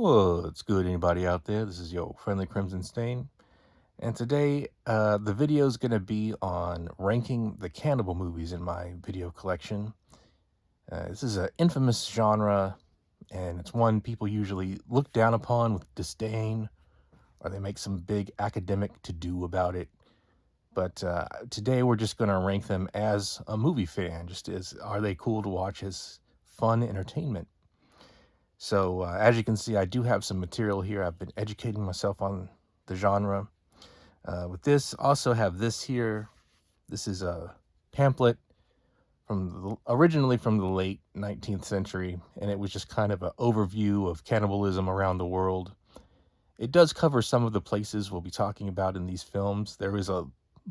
What's good, anybody out there? This is your friendly Crimson Stain, and today the video is going to be on ranking the cannibal movies in my video collection. This is an infamous genre, and it's one people usually look down upon with disdain, or they make some big academic to-do about it. But today we're just going to rank them as a movie fan, just as are they cool to watch as fun entertainment. So as you can see, I do have some material here. I've been educating myself on the genre. With this, also have this here. This is a pamphlet originally from the late 19th century, and it was just kind of an overview of cannibalism around the world. It does cover some of the places we'll be talking about in these films. There is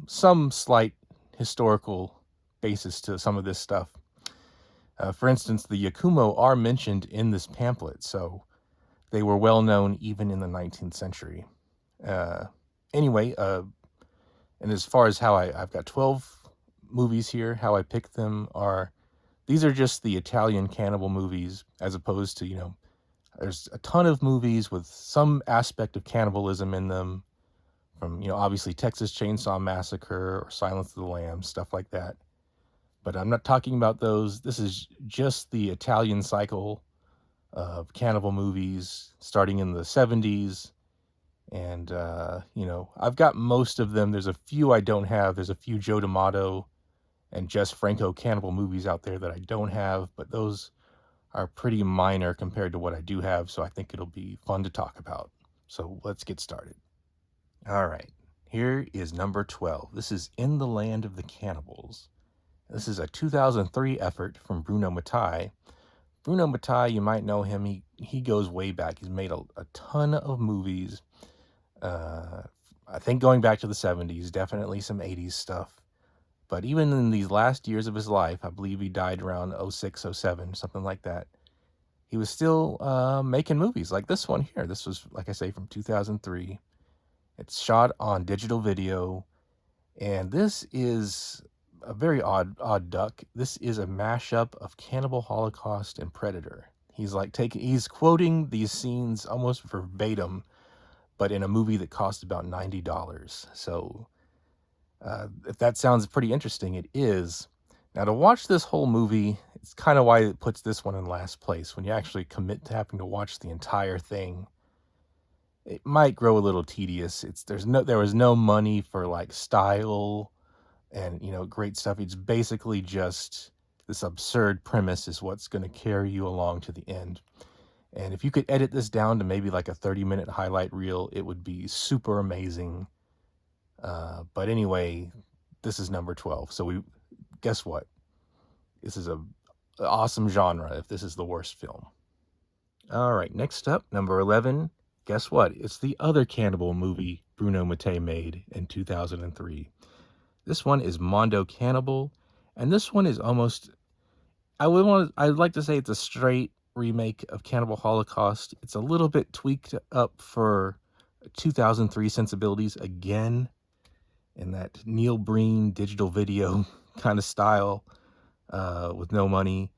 some slight historical basis to some of this stuff. For instance, the Yakumo are mentioned in this pamphlet, so they were well known even in the 19th century. Anyway, and as far as how I've got 12 movies here, how I picked them these are just the Italian cannibal movies, as opposed to, there's a ton of movies with some aspect of cannibalism in them, from, obviously Texas Chainsaw Massacre or Silence of the Lambs, stuff like that. But I'm not talking about those. This is just the Italian cycle of cannibal movies starting in the 70s. And, I've got most of them. There's a few I don't have. There's a few Joe D'Amato and Jess Franco cannibal movies out there that I don't have, but those are pretty minor compared to what I do have, so I think it'll be fun to talk about. So let's get started. All right, here is number 12. This is In the Land of the Cannibals. This is a 2003 effort from Bruno Mattei. Bruno Mattei, you might know him. He goes way back. He's made a ton of movies. I think going back to the 70s, definitely some 80s stuff. But even in these last years of his life, I believe he died around 06, 07, something like that, he was still making movies like this one here. This was, like I say, from 2003. It's shot on digital video, and this is a very odd duck. This is a mashup of Cannibal Holocaust and Predator. He's quoting these scenes almost verbatim, but in a movie that cost about $90. So if that sounds pretty interesting, it is. Now, to watch this whole movie, it's kind of why it puts this one in last place. When you actually commit to having to watch the entire thing, it might grow a little tedious. There was no money for like style and great stuff. It's basically just this absurd premise is what's going to carry you along to the end. And if you could edit this down to maybe like a 30-minute highlight reel, it would be super amazing. But anyway, this is number 12. So guess what? This is an awesome genre if this is the worst film. All right, next up, number 11. Guess what? It's the other cannibal movie Bruno Mattei made in 2003. This one is Mondo Cannibal, and this one is almost, I'd like to say it's a straight remake of Cannibal Holocaust. It's a little bit tweaked up for 2003 sensibilities again, in that Neil Breen digital video kind of style, with no money,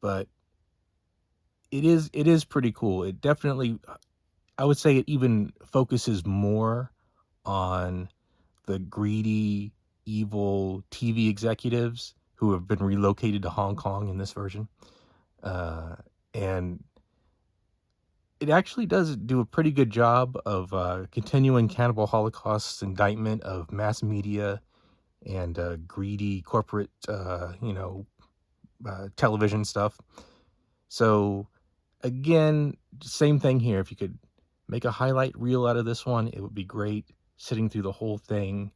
but it is pretty cool. It definitely, I would say it even focuses more on the greedy, evil TV executives who have been relocated to Hong Kong in this version. And it actually does do a pretty good job of continuing Cannibal Holocaust's indictment of mass media and greedy corporate, television stuff. So again, same thing here. If you could make a highlight reel out of this one, it would be great. Sitting through the whole thing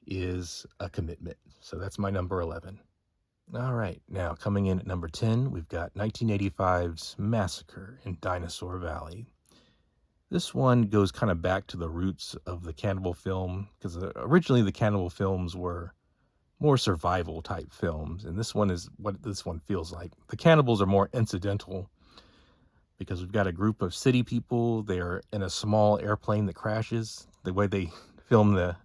is a commitment. So that's my number 11. All right, now coming in at number 10, we've got 1985's Massacre in Dinosaur Valley. This one goes kind of back to the roots of the cannibal film, because originally the cannibal films were more survival type films, and this one is what this one feels like. The cannibals are more incidental, because we've got a group of city people. They're in a small airplane that crashes. The way they film the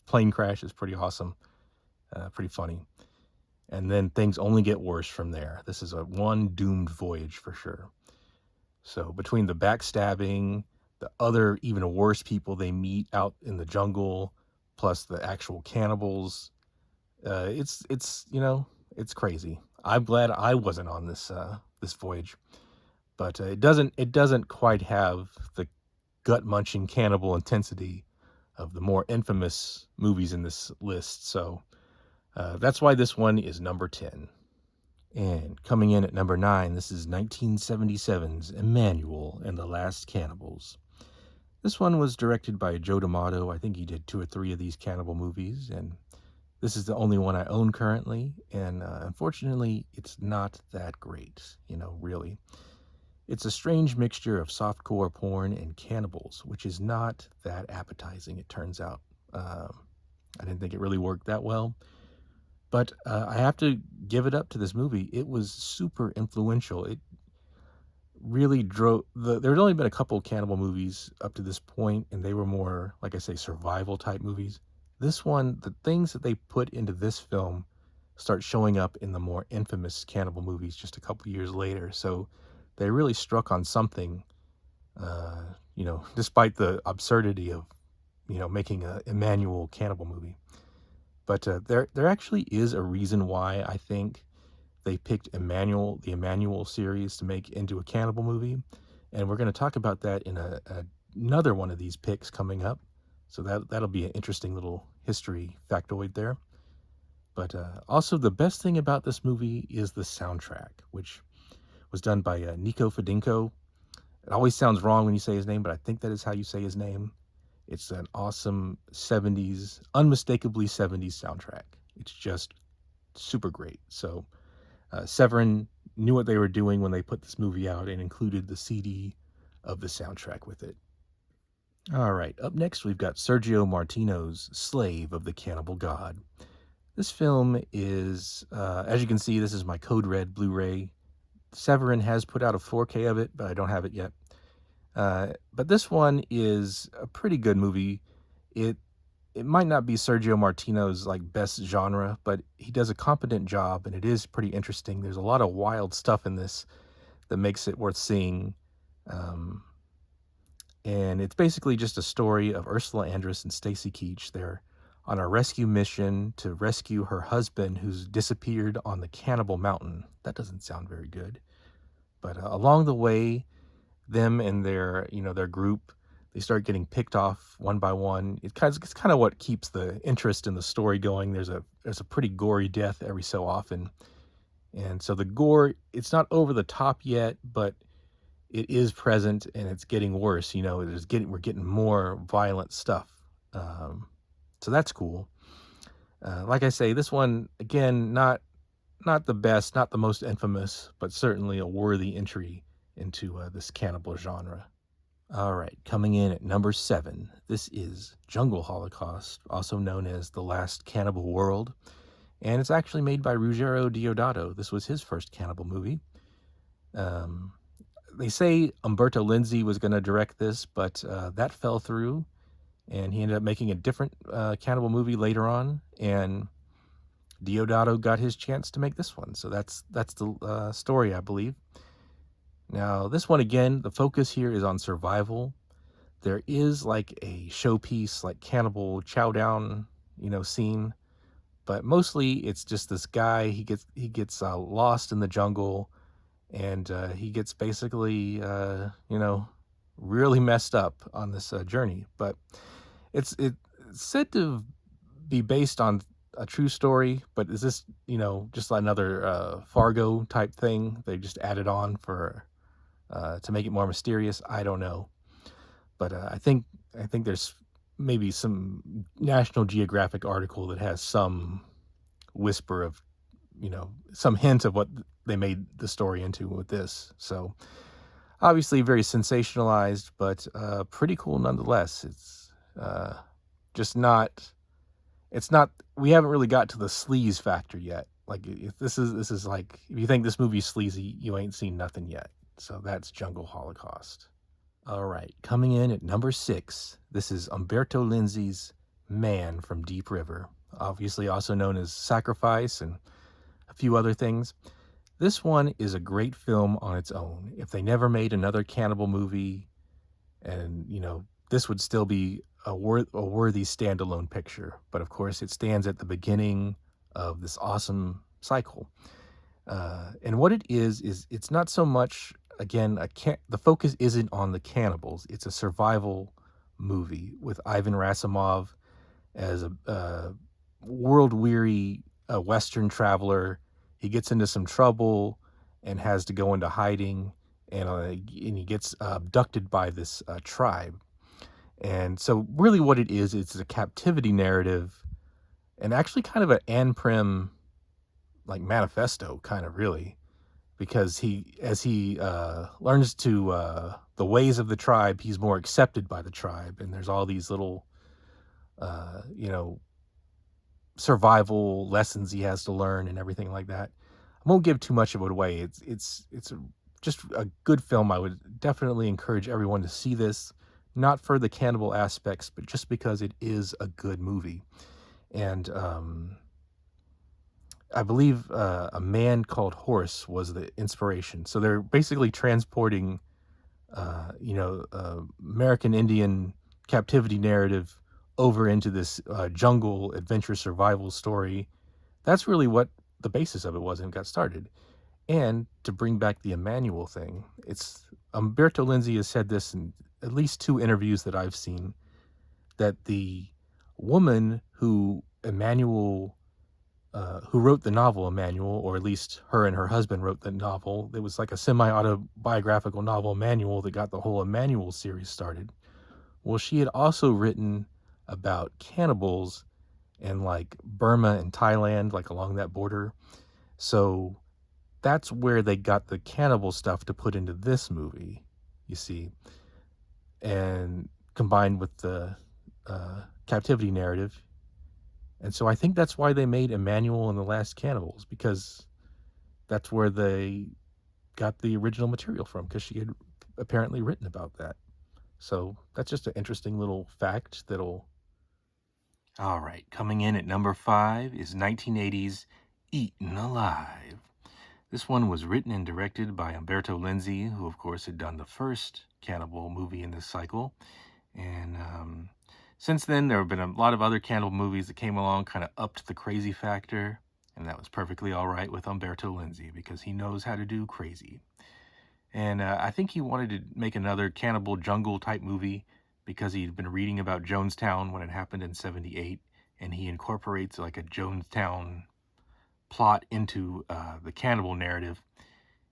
plane crash is pretty awesome, pretty funny. And then things only get worse from there. This is one doomed voyage for sure. So between the backstabbing, the other even worse people they meet out in the jungle, plus the actual cannibals, it's it's crazy. I'm glad I wasn't on this voyage, but it doesn't quite have the gut munching cannibal intensity of the more infamous movies in this list. So that's why this one is number 10. And coming in at number 9, this is 1977's Emmanuel and the Last Cannibals. This one was directed by Joe D'Amato. I think he did 2 or 3 of these cannibal movies, and this is the only one I own currently. And unfortunately, it's not that great, really. It's a strange mixture of softcore porn and cannibals, which is not that appetizing, it turns out. I didn't think it really worked that well. But I have to give it up to this movie. It was super influential. It really drove there had only been a couple cannibal movies up to this point, and they were more, like I say, survival type movies. This one, the things that they put into this film start showing up in the more infamous cannibal movies just a couple years later. So they really struck on something, despite the absurdity of, making a Emmanuel cannibal movie. But there actually is a reason why I think they picked the Emmanuel series to make into a cannibal movie. And we're going to talk about that in another one of these picks coming up. So that'll be an interesting little history factoid there. But also the best thing about this movie is the soundtrack, which was done by Nico Fedinko. It always sounds wrong when you say his name, but I think that is how you say his name. It's an awesome 70s, unmistakably 70s soundtrack. It's just super great. So Severin knew what they were doing when they put this movie out and included the CD of the soundtrack with it. All right, up next we've got Sergio Martino's Slave of the Cannibal God. This film is, as you can see, this is my Code Red Blu-ray. Severin has put out a 4K of it, but I don't have it yet. But this one is a pretty good movie. It might not be Sergio Martino's best genre, but he does a competent job, and it is pretty interesting. There's a lot of wild stuff in this that makes it worth seeing. And it's basically just a story of Ursula Andress and Stacy Keach. They're on a rescue mission to rescue her husband who's disappeared on the Cannibal Mountain. That doesn't sound very good. But along the way, them and their group, they start getting picked off one by one. It's kind of what keeps the interest in the story going. There's a pretty gory death every so often, and so the gore, it's not over the top yet, but it is present, and it's getting worse. We're getting more violent stuff. So that's cool. Like I say, this one again, not the best, not the most infamous, but certainly a worthy entry into this cannibal genre. All right, coming in at number 7, this is Jungle Holocaust, also known as The Last Cannibal World, and it's actually made by Ruggero Deodato. This was his first cannibal movie. They say Umberto Lenzi was going to direct this, but that fell through, and he ended up making a different cannibal movie later on, and Deodato got his chance to make this one. So that's the story, I believe. Now, this one, again, the focus here is on survival. There is a showpiece, cannibal chow down, scene, but mostly it's just this guy. He gets lost in the jungle, and he gets basically, really messed up on this journey. But it's said to be based on a true story, but is this, just another Fargo type thing they just added on for to make it more mysterious? I don't know, but I think there's maybe some National Geographic article that has some whisper of, some hint of what they made the story into with this. So obviously very sensationalized, but pretty cool nonetheless. It's just not. It's not. We haven't really got to the sleaze factor yet. If this is if you think this movie's sleazy, you ain't seen nothing yet. So that's Jungle Holocaust. All right, coming in at number 6, this is Umberto Lenzi's Man from Deep River, obviously also known as Sacrifice and a few other things. This one is a great film on its own. If they never made another cannibal movie, and this would still be a worthy standalone picture. But of course, it stands at the beginning of this awesome cycle. And what it is it's not so much, again, the focus isn't on the cannibals. It's a survival movie with Ivan Rasimov as a world-weary Western traveler. He gets into some trouble and has to go into hiding, and he gets abducted by this tribe. And so, really, what it is, it's a captivity narrative, and actually kind of an Anne Prim like manifesto, kind of really, because as he learns to the ways of the tribe, he's more accepted by the tribe, and there's all these little you know survival lessons he has to learn and everything like that. I won't give too much of it away. Just a good film. I would definitely encourage everyone to see this, not for the cannibal aspects, but just because it is a good movie. And I believe A Man Called Horse was the inspiration. So they're basically transporting, American Indian captivity narrative over into this jungle adventure survival story. That's really what the basis of it was and got started. And to bring back the Emmanuel thing, it's Umberto Lenzi has said this in at least two interviews that I've seen, that the woman who wrote the novel Emmanuel, or at least her and her husband wrote the novel. It was like a semi-autobiographical novel, Emmanuel, that got the whole Emmanuel series started. Well, she had also written about cannibals in like Burma and Thailand, like along that border. So that's where they got the cannibal stuff to put into this movie, you see, and combined with the captivity narrative. And so I think that's why they made Emmanuel and the Last Cannibals, because that's where they got the original material from, because she had apparently written about that. So that's just an interesting little fact that'll... All right, coming in at number 5 is 1980's Eaten Alive. This one was written and directed by Umberto Lenzi, who of course had done the first cannibal movie in this cycle. And since then, there have been a lot of other cannibal movies that came along, kind of upped the crazy factor, and that was perfectly all right with Umberto Lenzi, because he knows how to do crazy. And I think he wanted to make another cannibal jungle type movie because he'd been reading about Jonestown when it happened in '78, and he incorporates like a Jonestown plot into the cannibal narrative.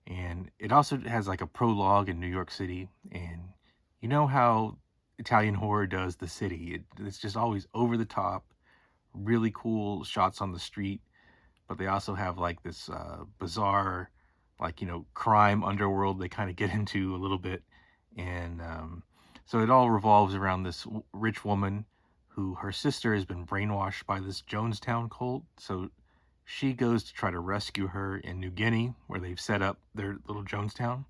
And it also has like a prologue in New York City, and you know how Italian horror does the city. It's just always over the top, really cool shots on the street, but they also have like this bizarre, like, crime underworld they kind of get into a little bit. And so it all revolves around this rich woman who her sister has been brainwashed by this Jonestown cult. So she goes to try to rescue her in New Guinea, where they've set up their little Jonestown.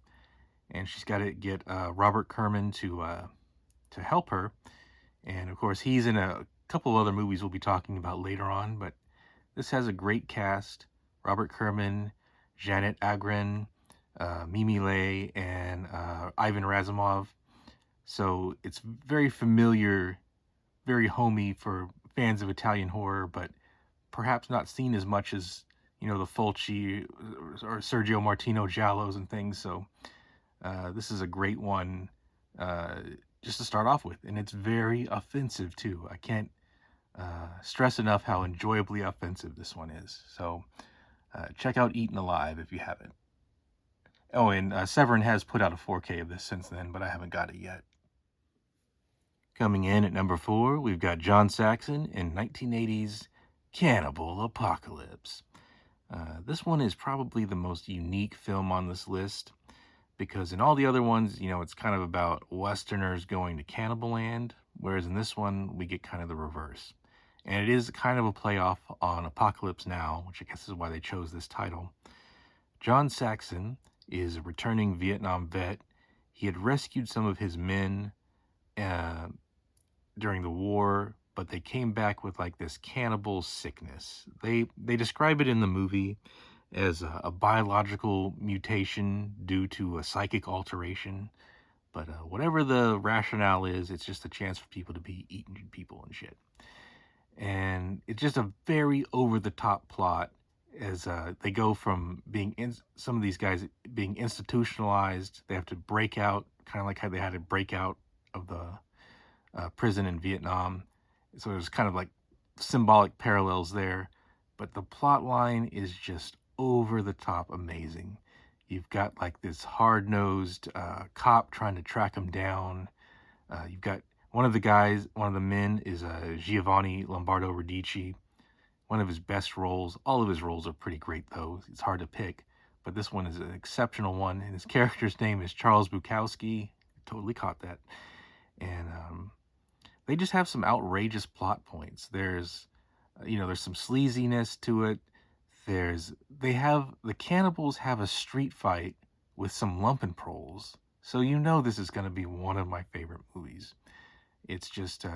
And she's got to get Robert Kerman to help her. And of course, he's in a couple other movies we'll be talking about later on, but this has a great cast: Robert Kerman, Janet Agren, Mimi Lay, and Ivan Razumov. So it's very familiar, very homey for fans of Italian horror, but perhaps not seen as much as, the Fulci or Sergio Martino Giallos and things. So this is a great one just to start off with. And it's very offensive, too. I can't stress enough how enjoyably offensive this one is. So check out Eaten Alive if you haven't. Oh, and Severin has put out a 4K of this since then, but I haven't got it yet. Coming in at number 4, we've got John Saxon in 1980's Cannibal Apocalypse. This one is probably the most unique film on this list, because in all the other ones, it's kind of about Westerners going to cannibal land, whereas in this one, we get kind of the reverse. And it is kind of a playoff on Apocalypse Now, which I guess is why they chose this title. John Saxon is a returning Vietnam vet. He had rescued some of his men during the war, but they came back with like this cannibal sickness. They describe it in the movie as a biological mutation due to a psychic alteration. But whatever the rationale is, it's just a chance for people to be eating people and shit. And it's just a very over the top plot as they go from being some of these guys being institutionalized. They have to break out, kind of like how they had to break out of the prison in Vietnam. So there's kind of like symbolic parallels there. But the plot line is just over the top amazing. You've got like this hard nosed cop trying to track him down. You've got one of the guys, one of the men is Giovanni Lombardo Radici. One of his best roles. All of his roles are pretty great, though. It's hard to pick, but this one is an exceptional one. And his character's name is Charles Bukowski. Totally caught that. And they just have some outrageous plot points. There's, there's some sleaziness to it. The cannibals have a street fight with some lumpenproles. So this is going to be one of my favorite movies. It's just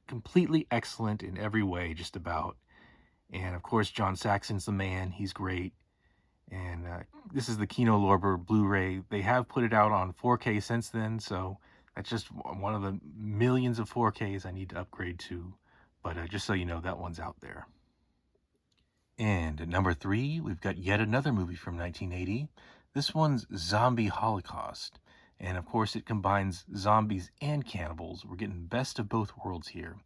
completely excellent in every way, just about. And of course, John Saxon's the man. He's great. And this is the Kino Lorber Blu-ray. They have put it out on 4K since then, so that's just one of the millions of 4Ks I need to upgrade to. But just so you know, that one's out there. And at number 3, we've got yet another movie from 1980. This one's Zombie Holocaust. And of course, it combines zombies and cannibals. We're getting best of both worlds here.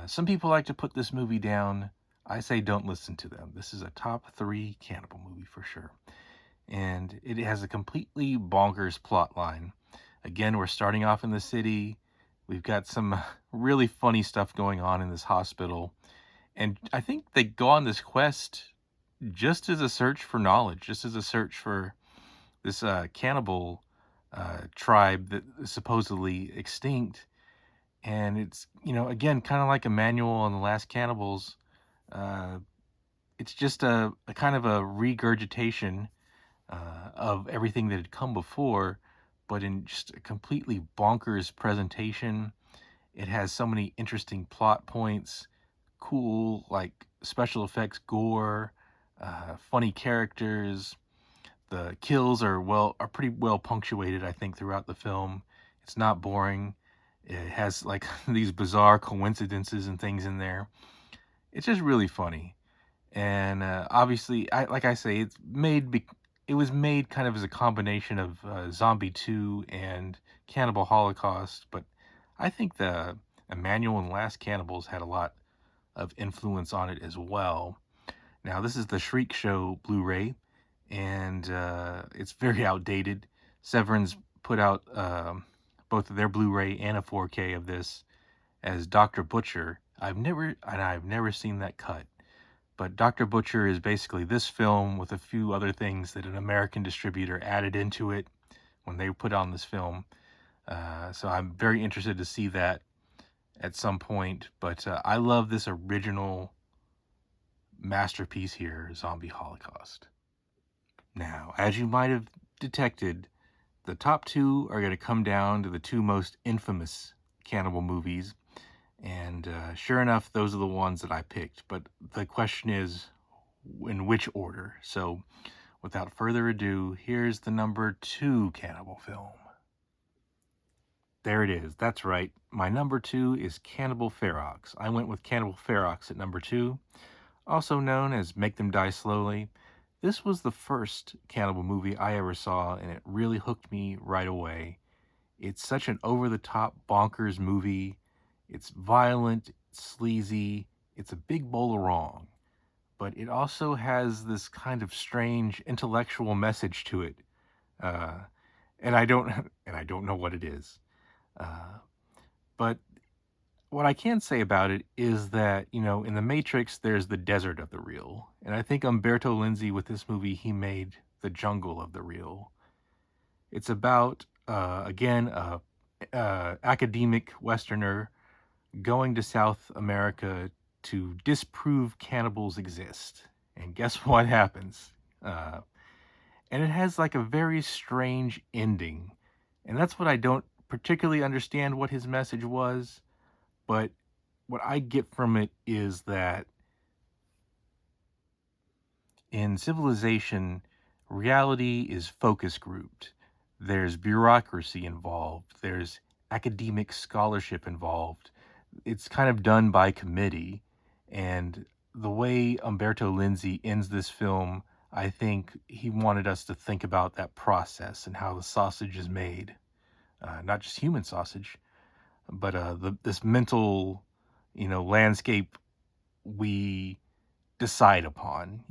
Some people like to put this movie down. I say don't listen to them. This is a top 3 cannibal movie for sure. And it has a completely bonkers plot line. Again, we're starting off in the city. We've got some really funny stuff going on in this hospital. And I think they go on this quest just as a search for knowledge, just as a search for this cannibal tribe that is supposedly extinct. And it's, again, kind of like Emmanuel on The Last Cannibals. It's just a kind of a regurgitation of everything that had come before, but in just a completely bonkers presentation. It has so many interesting plot points, cool like special effects, gore, funny characters. The kills are pretty well punctuated, I think, throughout the film. It's not boring. It has like these bizarre coincidences and things in there. It's just really funny. And obviously, like I say, it was made kind of as a combination of Zombie 2 and Cannibal Holocaust, but I think the Emmanuel and Last Cannibals had a lot of influence on it as well. Now, this is the Shriek Show Blu-ray, and it's very outdated. Severin's put out both of their Blu-ray and a 4K of this as Dr. Butcher. I've never seen that cut. But Dr. Butcher is basically this film with a few other things that an American distributor added into it when they put on this film. So I'm very interested to see that at some point. But I love this original masterpiece here, Zombie Holocaust. Now, as you might have detected, the top 2 are going to come down to the 2 most infamous cannibal movies. And sure enough, those are the ones that I picked. But the question is, in which order? So, without further ado, here's the number 2 cannibal film. There it is. That's right. My number 2 is Cannibal Ferox. I went with Cannibal Ferox at number 2, also known as Make Them Die Slowly. This was the first cannibal movie I ever saw, and it really hooked me right away. It's such an over-the-top, bonkers movie. It's violent, sleazy, it's a big bowl of wrong, but it also has this kind of strange intellectual message to it, and I don't know what it is. But what I can say about it is that in The Matrix there's the desert of the real, and I think Umberto Lenzi with this movie he made the jungle of the real. It's about again a academic Westerner going to South America to disprove cannibals exist. And guess what happens? And it has like a very strange ending. And that's what I don't particularly understand what his message was. But what I get from it is that In civilization, reality is focus grouped. There's bureaucracy involved, there's academic scholarship involved. It's kind of done by committee. And the way Umberto Lenzi ends this film, I think he wanted us to think about that process and how the sausage is made. Not just human sausage, but this mental, landscape we decide upon,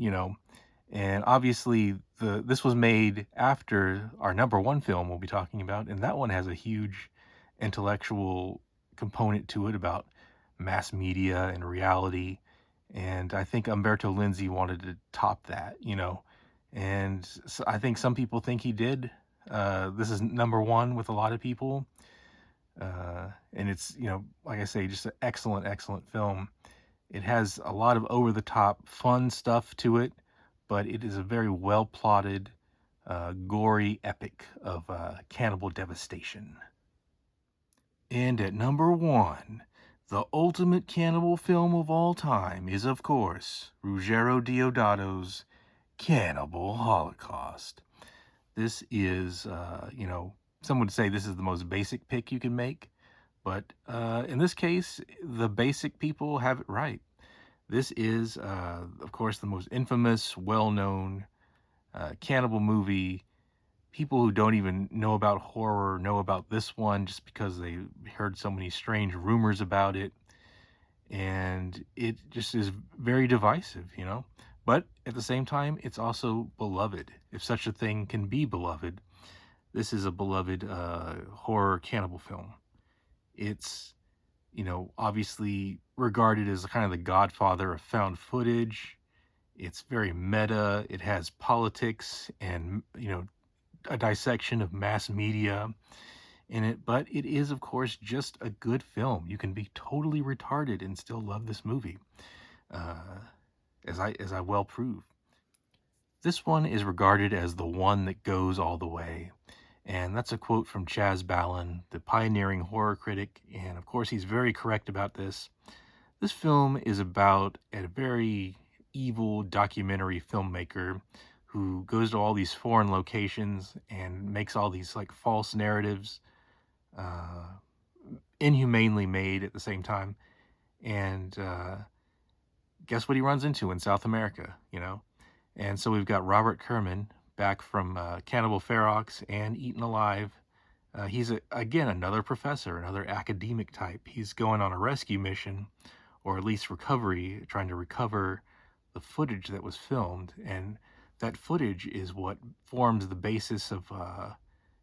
and obviously this was made after our number one film we'll be talking about, and that one has a huge intellectual component to it about mass media and reality. And I think Umberto Lenzi wanted to top that, and so I think some people think he did. This is number one with a lot of people, and it's, like I say, just an excellent, excellent film. It has a lot of over the top fun stuff to it, but it is a very well plotted, gory epic of cannibal devastation. And at number one, the ultimate cannibal film of all time is, of course, Ruggero Deodato's Cannibal Holocaust. This is, some would say this is the most basic pick you can make, but in this case, the basic people have it right. This is, of course, the most infamous, well-known cannibal movie. People who don't even know about horror know about this one just because they heard so many strange rumors about it. And it just is very divisive, But at the same time, it's also beloved. If such a thing can be beloved, this is a beloved horror cannibal film. It's, obviously regarded as kind of the godfather of found footage. It's very meta. It has politics and, a dissection of mass media in it, but it is, of course, just a good film. You can be totally retarded and still love this movie, uh, as I well prove. This one is regarded as the one that goes all the way. And that's a quote from Chaz Ballin, the pioneering horror critic. And of course, he's very correct about this. This film is about a very evil documentary filmmaker who goes to all these foreign locations and makes all these like false narratives, uh, inhumanely made at the same time. And guess what he runs into in South America, And so we've got Robert Kerman back from Cannibal Ferox and Eaten Alive. He's, again, another professor, another academic type. He's going on a rescue mission, or at least recovery, trying to recover the footage that was filmed. And that footage is what forms the basis of,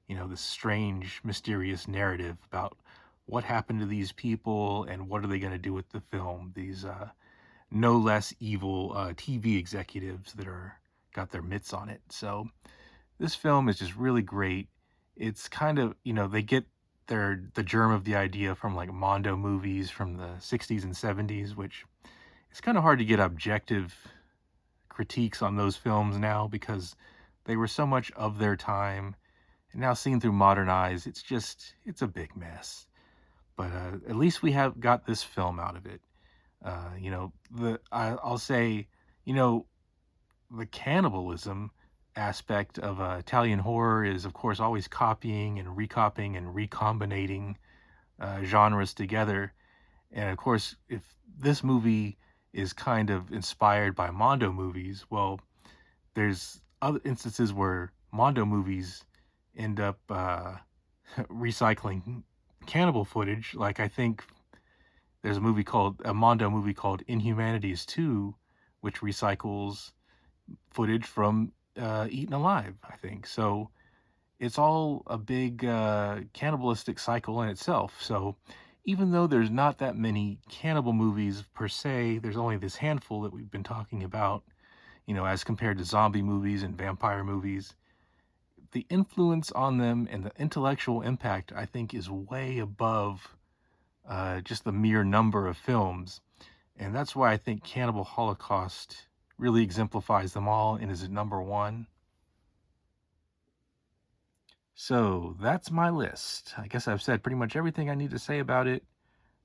this strange, mysterious narrative about what happened to these people and what are they going to do with the film. These no less evil TV executives that got their mitts on it. So this film is just really great. It's kind of, they get the germ of the idea from like Mondo movies from the 60s and 70s, which it's kind of hard to get objective critiques on those films now because they were so much of their time. And now seen through modern eyes, it's a big mess. But at least we have got this film out of it. I'll say, the cannibalism aspect of Italian horror is, of course, always copying and recopying and recombinating genres together. And of course, if this movie is kind of inspired by Mondo movies, well, there's other instances where Mondo movies end up recycling cannibal footage. Like I think there's a Mondo movie called Inhumanities 2, which recycles footage from Eaten Alive, I think. So it's all a big cannibalistic cycle in itself. So even though there's not that many cannibal movies per se, there's only this handful that we've been talking about, as compared to zombie movies and vampire movies. The influence on them and the intellectual impact, I think, is way above just the mere number of films. And that's why I think Cannibal Holocaust really exemplifies them all and is at number one. So that's my list. I guess I've said pretty much everything I need to say about it.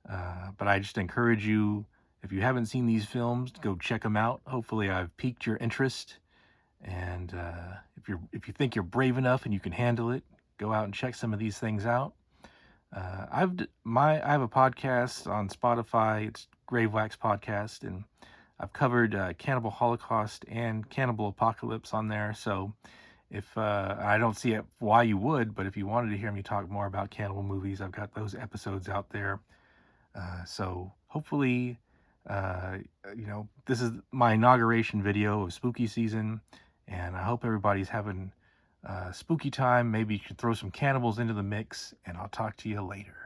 But I just encourage you, if you haven't seen these films, go check them out. Hopefully I've piqued your interest. And if you think you're brave enough and you can handle it, go out and check some of these things out. I have a podcast on Spotify. It's Grave Wax Podcast, and I've covered Cannibal Holocaust and Cannibal Apocalypse on there. So if I don't see it why you would, but if you wanted to hear me talk more about cannibal movies, I've got those episodes out there. So hopefully, uh, this is my inauguration video of spooky season, and I hope everybody's having spooky time. Maybe you should throw some cannibals into the mix, and I'll talk to you later.